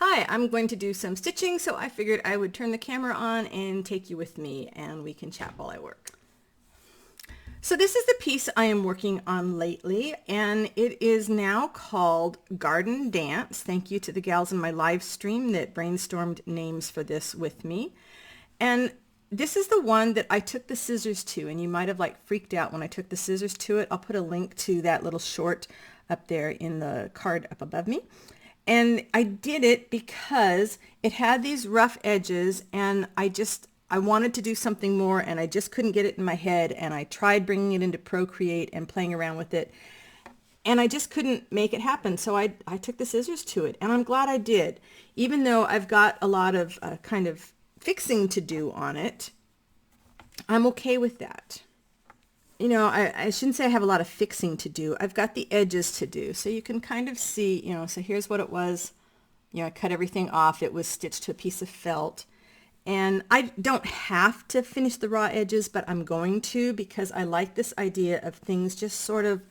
Hi, I'm going to do some stitching, so I figured I would turn the camera on and take you with me and we can chat while I work. So this is the piece I am working on lately, and it is now called Garden Dance. Thank you to the gals in my live stream that brainstormed names for this with me. And this is the one that I took the scissors to, and you might have freaked out when I took the scissors to it. I'll put a link to that little short up there in the card up above me. And I did it because it had these rough edges, and I wanted to do something more, and I just couldn't get it in my head, and I tried bringing it into Procreate and playing around with it, and I just couldn't make it happen. So I took the scissors to it, and I'm glad I did. Even though I've got a lot of kind of fixing to do on it, I'm okay with that. You know, I shouldn't say I have a lot of fixing to do. I've got the edges to do. So you can kind of see, so here's what it was. I cut everything off. It was stitched to a piece of felt. And I don't have to finish the raw edges, but I'm going to because I like this idea of things just sort of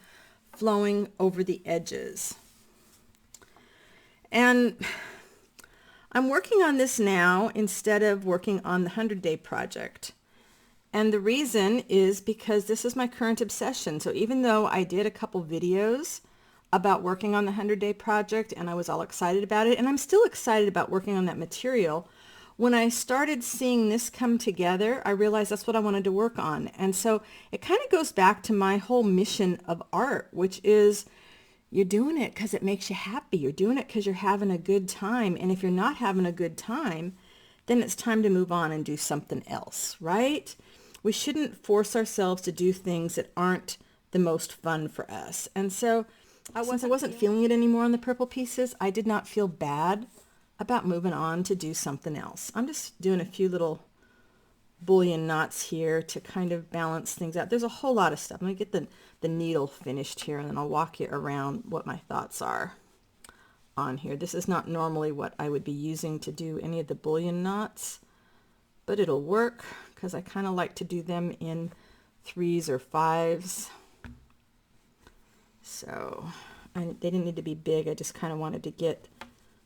flowing over the edges. And I'm working on this now instead of working on the 100-day project. And the reason is because this is my current obsession. So even though I did a couple videos about working on the 100-day project and I was all excited about it, and I'm still excited about working on that material, when I started seeing this come together, I realized that's what I wanted to work on. And so it kind of goes back to my whole mission of art, which is you're doing it because it makes you happy. You're doing it because you're having a good time. And if you're not having a good time, then it's time to move on and do something else, right? We shouldn't force ourselves to do things that aren't the most fun for us. And so since I wasn't feeling it anymore on the purple pieces, I did not feel bad about moving on to do something else. I'm just doing a few little bullion knots here to kind of balance things out. There's a whole lot of stuff. I'm going to get the needle finished here, and then I'll walk you around what my thoughts are on here. This is not normally what I would be using to do any of the bullion knots, but it'll work because I kind of like to do them in 3s or 5s. So they didn't need to be big. I just kind of wanted to get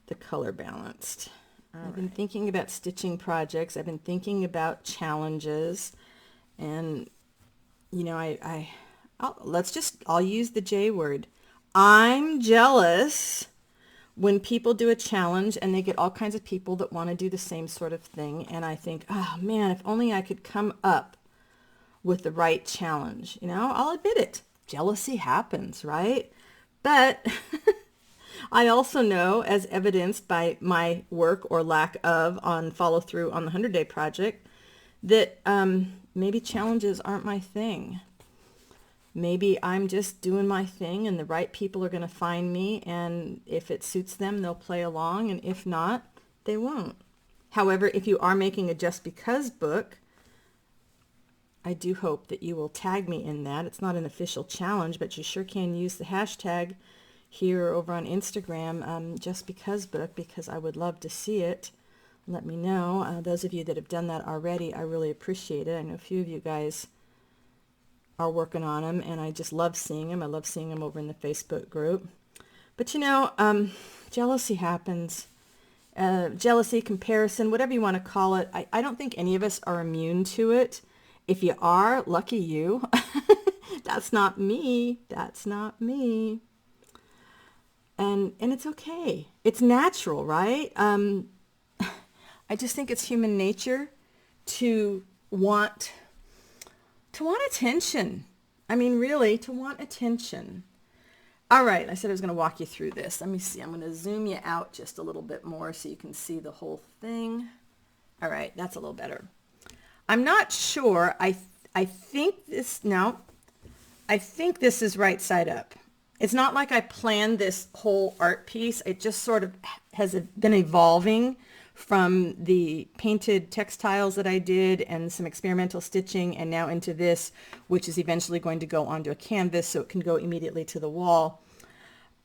the color balanced. I've been thinking about stitching projects. I've been thinking about challenges, and I'll use the J word. I'm jealous when people do a challenge and they get all kinds of people that want to do the same sort of thing, and I think, oh man, if only I could come up with the right challenge. I'll admit it. Jealousy happens, right? But I also know, as evidenced by my work or lack of on follow through on the 100-day project, that maybe challenges aren't my thing. Maybe I'm just doing my thing and the right people are going to find me, and if it suits them, they'll play along, and if not, they won't. However, if you are making a Just Because book, I do hope that you will tag me in that. It's not an official challenge, but you sure can use the hashtag here or over on Instagram, Just Because book, because I would love to see it. Let me know. Those of you that have done that already, I really appreciate it. I know a few of you guys are working on them, and I just love seeing them. I love seeing them over in the Facebook group. But jealousy happens. Jealousy, comparison, whatever you want to call it. I don't think any of us are immune to it. If you are, lucky you. That's not me. That's not me. And it's okay. It's natural, right? I just think it's human nature to want attention. I mean, really, to want attention. All right, I said I was going to walk you through this. Let me see. I'm going to zoom you out just a little bit more so you can see the whole thing. All right, that's a little better. I'm not sure. I think this is right side up. It's not like I planned this whole art piece. It just sort of has been evolving from the painted textiles that I did and some experimental stitching, and now into this, which is eventually going to go onto a canvas so it can go immediately to the wall.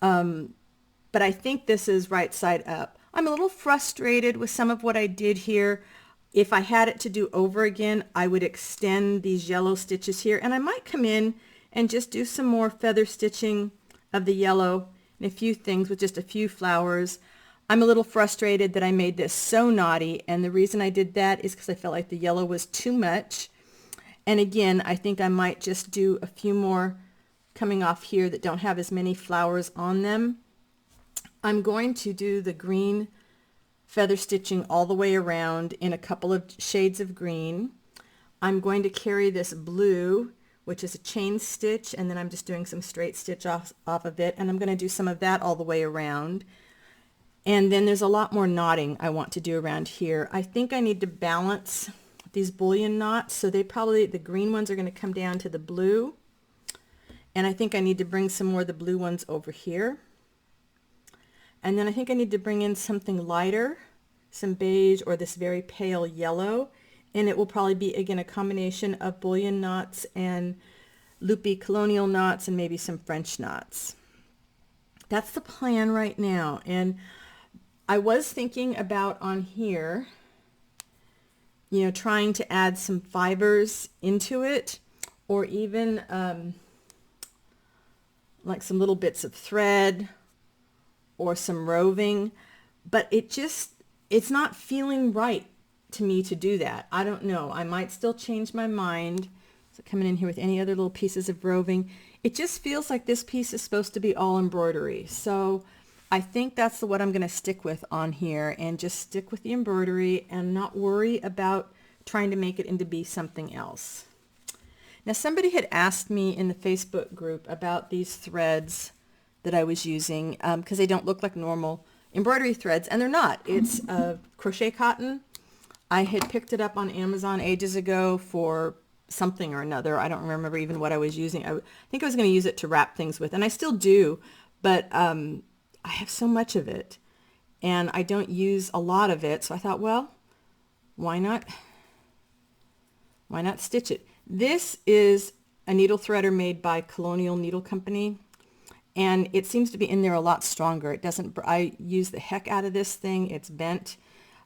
But I think this is right side up. I'm a little frustrated with some of what I did here. If I had it to do over again, I would extend these yellow stitches here, and I might come in and just do some more feather stitching of the yellow and a few things with just a few flowers. I'm a little frustrated that I made this so naughty, and the reason I did that is because I felt like the yellow was too much. And again, I think I might just do a few more coming off here that don't have as many flowers on them. I'm going to do the green feather stitching all the way around in a couple of shades of green. I'm going to carry this blue, which is a chain stitch, and then I'm just doing some straight stitch off of it, and I'm going to do some of that all the way around. And then there's a lot more knotting I want to do around here. I think I need to balance these bullion knots, so the green ones are going to come down to the blue, and I think I need to bring some more of the blue ones over here. And then I think I need to bring in something lighter, some beige or this very pale yellow, and it will probably be, again, a combination of bullion knots and loopy colonial knots and maybe some French knots. That's the plan right now. And I was thinking about on here, you know, trying to add some fibers into it, or even like some little bits of thread or some roving, but it's not feeling right to me to do that. I don't know. I might still change my mind. So coming in here with any other little pieces of roving, it just feels like this piece is supposed to be all embroidery. So I think that's what I'm going to stick with on here, and just stick with the embroidery and not worry about trying to make it into be something else. Now, somebody had asked me in the Facebook group about these threads that I was using, because they don't look like normal embroidery threads, and they're not. It's crochet cotton. I had picked it up on Amazon ages ago for something or another. I don't remember even what I was using. I think I was going to use it to wrap things with, and I still do, but I have so much of it, and I don't use a lot of it, so I thought, well, why not stitch it? This is a needle threader made by Colonial Needle Company, and it seems to be in there a lot stronger. It doesn't, I use the heck out of this thing. It's bent,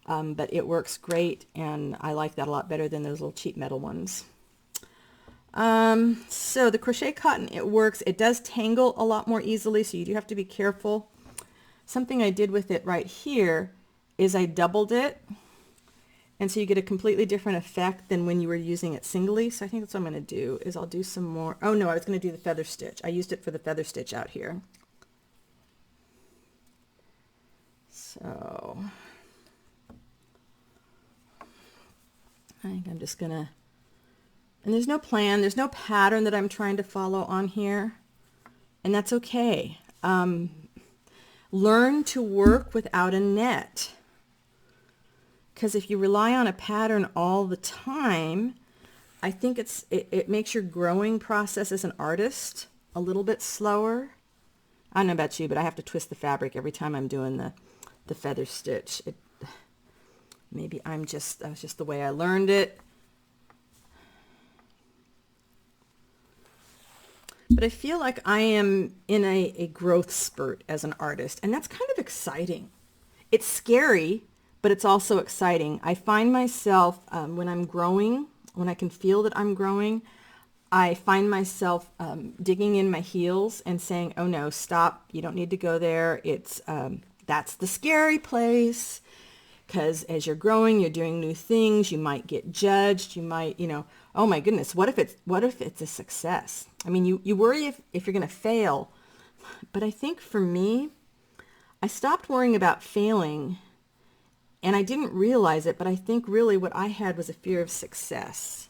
but it works great, and I like that a lot better than those little cheap metal ones. So the crochet cotton, it works. It does tangle a lot more easily, so you do have to be careful. Something I did with it right here is I doubled it, and so you get a completely different effect than when you were using it singly. So I think that's what I'm going to do, is I'll do some more. Oh no, I was going to do the feather stitch. I used it for the feather stitch out here. So I think I'm just going to, and there's no plan, there's no pattern that I'm trying to follow on here, and that's okay. Learn to work without a net, because if you rely on a pattern all the time, I think it makes your growing process as an artist a little bit slower. I don't know about you, but I have to twist the fabric every time I'm doing the feather stitch. Maybe that was just the way I learned it. But I feel like I am in a growth spurt as an artist, and that's kind of exciting. It's scary, but it's also exciting. I find myself, when I'm growing, when I can feel that I'm growing, I find myself digging in my heels and saying, oh no, stop, you don't need to go there. That's the scary place. Because as you're growing, you're doing new things, you might get judged, you might, oh my goodness, what if it's a success? I mean, you worry if you're going to fail. But I think for me, I stopped worrying about failing, and I didn't realize it, but I think really what I had was a fear of success.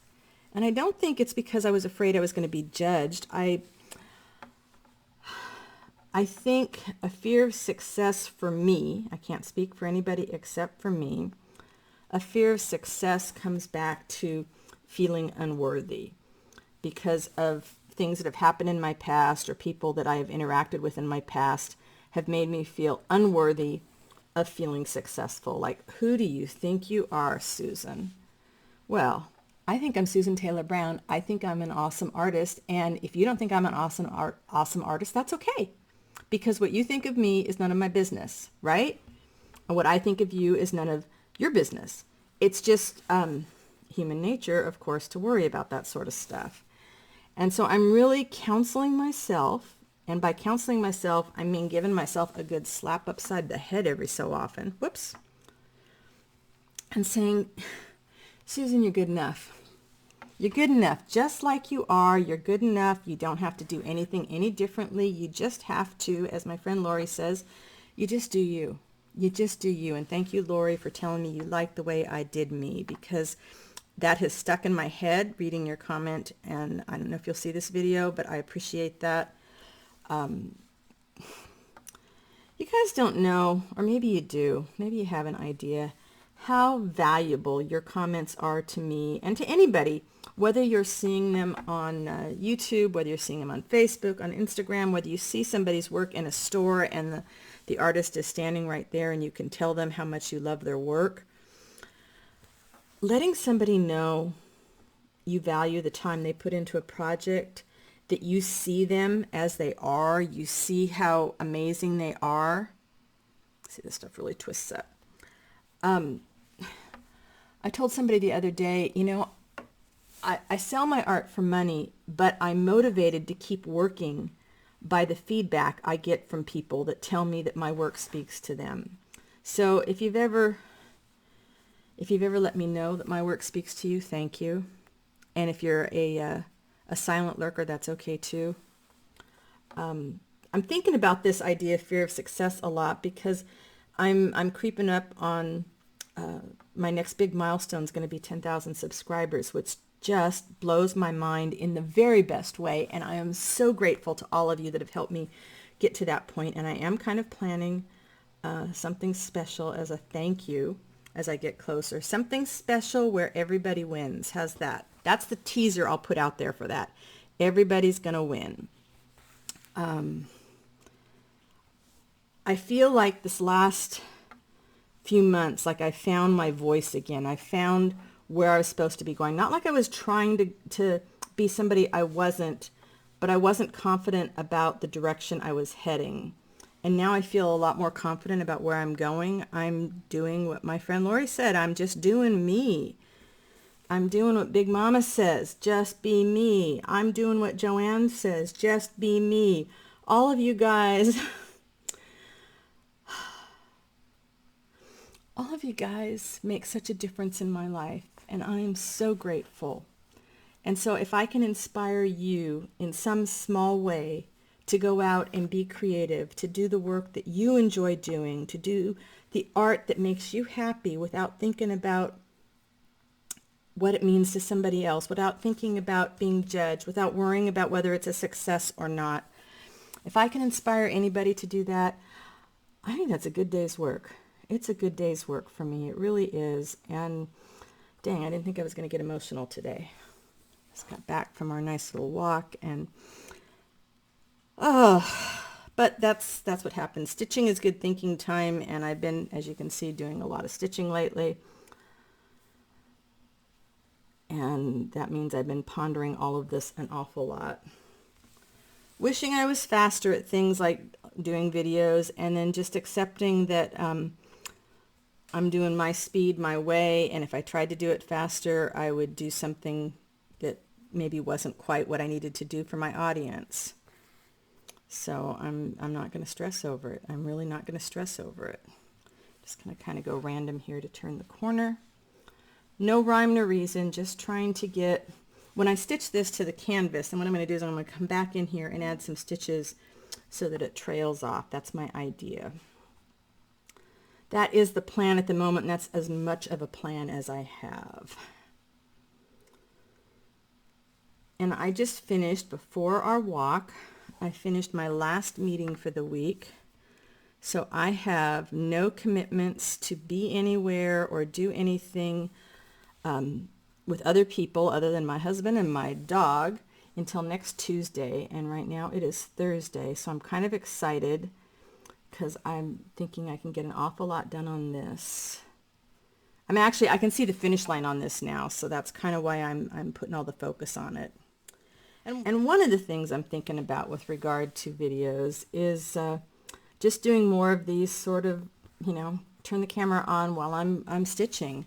And I don't think it's because I was afraid I was going to be judged. I think a fear of success for me, I can't speak for anybody except for me, a fear of success comes back to feeling unworthy because of things that have happened in my past, or people that I have interacted with in my past have made me feel unworthy of feeling successful. Like, who do you think you are, Susan? Well, I think I'm Susan Taylor Brown. I think I'm an awesome artist. And if you don't think I'm an awesome artist, that's okay. Because what you think of me is none of my business, right? And what I think of you is none of your business. It's just human nature, of course, to worry about that sort of stuff. And so I'm really counseling myself And by counseling myself, I mean giving myself a good slap upside the head every so often. Whoops. And saying, Susan, you're good enough. You're good enough. Just like you are, you're good enough. You don't have to do anything any differently. You just have to, as my friend Lori says, you just do you. You just do you. And thank you, Lori, for telling me you like the way I did me, because that has stuck in my head reading your comment. And I don't know if you'll see this video, but I appreciate that. You guys don't know, or maybe you do, maybe you have an idea, how valuable your comments are to me and to anybody, whether you're seeing them on YouTube, whether you're seeing them on Facebook, on Instagram, whether you see somebody's work in a store and the artist is standing right there and you can tell them how much you love their work. Letting somebody know you value the time they put into a project, that you see them as they are, you see how amazing they are. See, this stuff really twists up. I told somebody the other day, you know, I sell my art for money, but I'm motivated to keep working by the feedback I get from people that tell me that my work speaks to them. So if you've ever let me know that my work speaks to you, thank you. And if you're a silent lurker, that's okay too. I'm thinking about this idea of fear of success a lot because I'm creeping up on my next big milestone is going to be 10,000 subscribers, which just blows my mind in the very best way. And I am so grateful to all of you that have helped me get to that point. And I am kind of planning something special as a thank you as I get closer. Something special where everybody wins. How's that? That's the teaser I'll put out there for that. Everybody's going to win. I feel like this last few months, like I found my voice again. I found where I was supposed to be going. Not like I was trying to be somebody I wasn't, but I wasn't confident about the direction I was heading. And now I feel a lot more confident about where I'm going. I'm doing what my friend Lori said. I'm just doing me. I'm doing what Big Mama says, just be me. I'm doing what Joanne says, just be me. All of you guys, all of you guys make such a difference in my life, and I am so grateful. And so if I can inspire you in some small way to go out and be creative, to do the work that you enjoy doing, to do the art that makes you happy without thinking about what it means to somebody else, without thinking about being judged, without worrying about whether it's a success or not. If I can inspire anybody to do that, I think that's a good day's work. It's a good day's work for me. It really is. And dang, I didn't think I was going to get emotional today. Just got back from our nice little walk and but that's what happens. Stitching is good thinking time, and I've been, as you can see, doing a lot of stitching lately. And that means I've been pondering all of this an awful lot. Wishing I was faster at things like doing videos, and then just accepting that I'm doing my speed, my way, and if I tried to do it faster, I would do something that maybe wasn't quite what I needed to do for my audience. So I'm not going to stress over it. I'm really not going to stress over it. Just going to kind of go random here to turn the corner. No rhyme, no reason, just trying to get, when I stitch this to the canvas, and what I'm going to do is I'm going to come back in here and add some stitches so that it trails off. That's my idea. That is the plan at the moment, and that's as much of a plan as I have. And I just finished, before our walk, I finished my last meeting for the week. So I have no commitments to be anywhere or do anything with other people other than my husband and my dog until next Tuesday. And right now it is Thursday, so I'm kind of excited because I'm thinking I can get an awful lot done on this. I mean, actually, I can see the finish line on this now, so that's kind of why I'm putting all the focus on it. And one of the things I'm thinking about with regard to videos is just doing more of these sort of, turn the camera on while I'm stitching.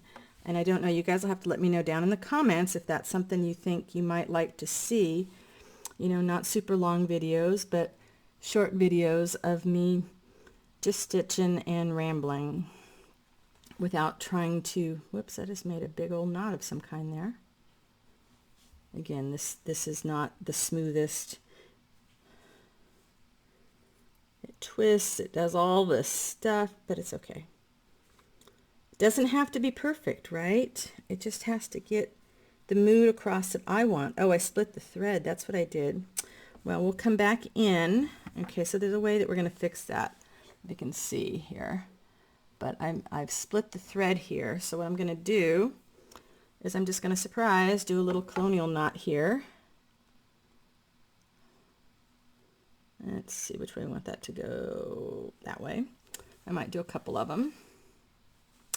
And I don't know, you guys will have to let me know down in the comments if that's something you think you might like to see. Not super long videos, but short videos of me just stitching and rambling without trying to, whoops, I just made a big old knot of some kind there. Again, this is not the smoothest. It twists, it does all this stuff, but it's okay. It doesn't have to be perfect, right? It just has to get the mood across that I want. Oh, I split the thread. That's what I did. Well, we'll come back in. Okay, so there's a way that we're going to fix that. You can see here. But I've split the thread here. So what I'm going to do is I'm just going to do a little colonial knot here. Let's see which way I want that to go. That way. I might do a couple of them.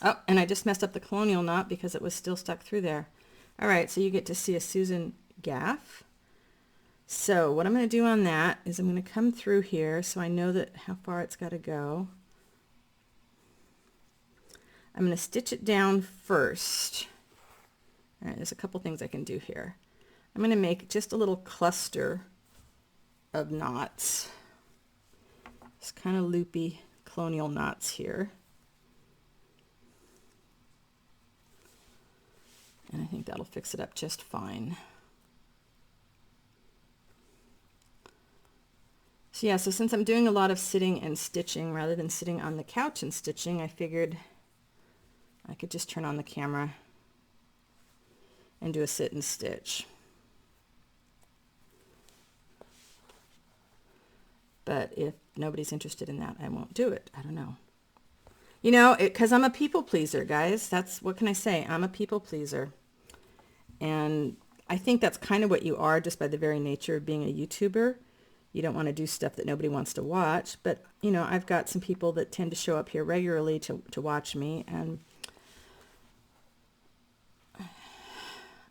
Oh, and I just messed up the colonial knot because it was still stuck through there. All right, so you get to see a Susan gaff. So what I'm going to do on that is I'm going to come through here so I know that how far it's got to go. I'm going to stitch it down first. All right, there's a couple things I can do here. I'm going to make just a little cluster of knots. It's kind of loopy colonial knots here. And I think that'll fix it up just fine. So yeah, so since I'm doing a lot of sitting and stitching rather than sitting on the couch and stitching, I figured I could just turn on the camera and do a sit and stitch. But if nobody's interested in that, I won't do it. I don't know. You know, because I'm a people pleaser, guys. That's, what can I say? I'm a people pleaser. And I think that's kind of what you are just by the very nature of being a YouTuber. You don't want to do stuff that nobody wants to watch. But, you know, I've got some people that tend to show up here regularly to watch me. And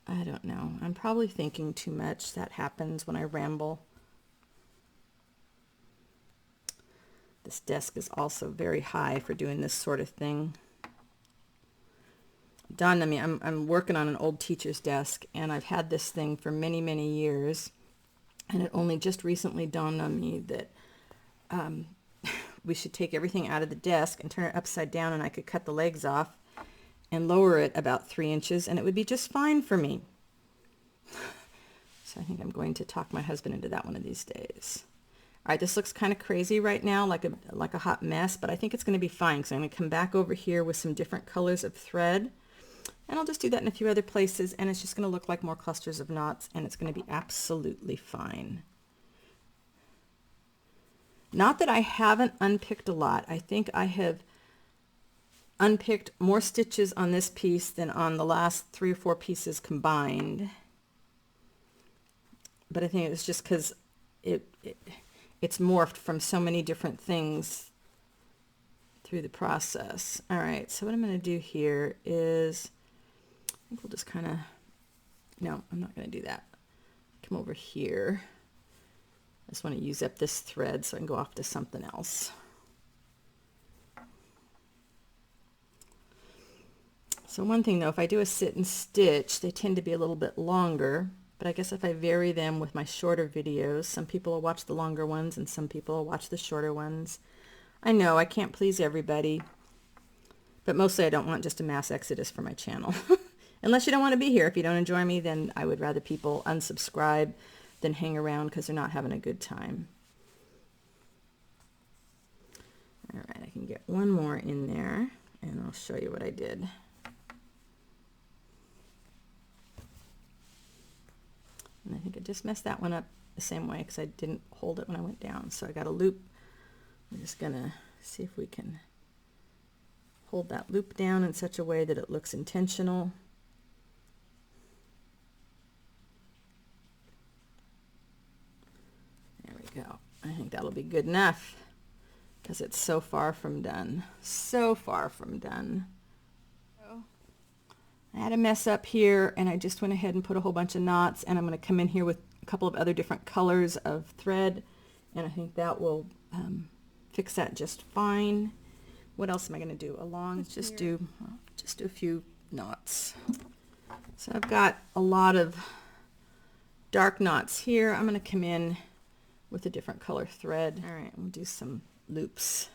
I don't know. I'm probably thinking too much. That happens when I ramble. This desk is also very high for doing this sort of thing. Dawned on me, I'm working on an old teacher's desk, and I've had this thing for many, many years, and it only just recently dawned on me that we should take everything out of the desk and turn it upside down, and I could cut the legs off and lower it about 3 inches, and it would be just fine for me. So I think I'm going to talk my husband into that one of these days. All right, this looks kind of crazy right now, like a hot mess, but I think it's going to be fine. So I'm going to come back over here with some different colors of thread, and I'll just do that in a few other places, and it's just going to look like more clusters of knots, and it's going to be absolutely fine. Not that I haven't unpicked a lot. I think I have unpicked more stitches on this piece than on the last 3 or 4 pieces combined. But I think it was just because it's morphed from so many different things through the process. All right, so what I'm going to do here is, I think we'll just kind of, no, I'm not going to do that. Come over here. I just want to use up this thread so I can go off to something else. So one thing though, if I do a sit and stitch, they tend to be a little bit longer. But I guess if I vary them with my shorter videos, some people will watch the longer ones and some people will watch the shorter ones. I know I can't please everybody, but mostly I don't want just a mass exodus for my channel. Unless you don't want to be here. If you don't enjoy me, then I would rather people unsubscribe than hang around because they're not having a good time. All right, I can get one more in there and I'll show you what I did. And I think I just messed that one up the same way because I didn't hold it when I went down. So I got a loop. I'm just going to see if we can hold that loop down in such a way that it looks intentional. There we go. I think that'll be good enough because it's so far from done. So far from done. I had a mess up here and I just went ahead and put a whole bunch of knots, and I'm going to come in here with a couple of other different colors of thread, and I think that will fix that just fine. What else am I going to do? Let's just do a few knots. So I've got a lot of dark knots here. I'm going to come in with a different color thread. All right, we'll do some loops.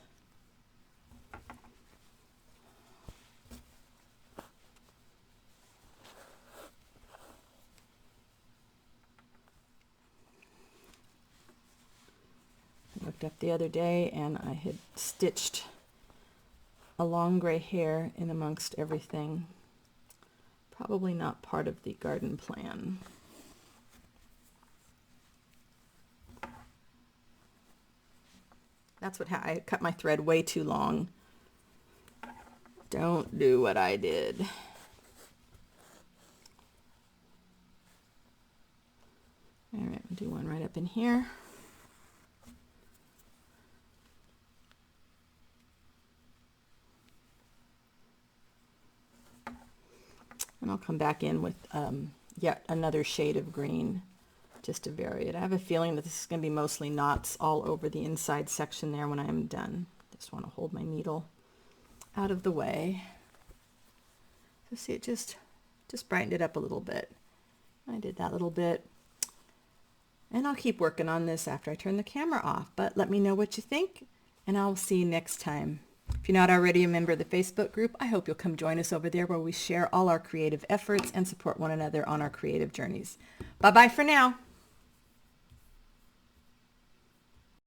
I looked up the other day and I had stitched a long gray hair in amongst everything. Probably not part of the garden plan. That's what I cut my thread way too long. Don't do what I did. All right, we'll do one right up in here. And I'll come back in with yet another shade of green just to vary it. I have a feeling that this is going to be mostly knots all over the inside section there when I am done. Just want to hold my needle out of the way. So see, it just brightened it up a little bit. I did that little bit. And I'll keep working on this after I turn the camera off. But let me know what you think, and I'll see you next time. If you're not already a member of the Facebook group, I hope you'll come join us over there where we share all our creative efforts and support one another on our creative journeys. Bye-bye for now.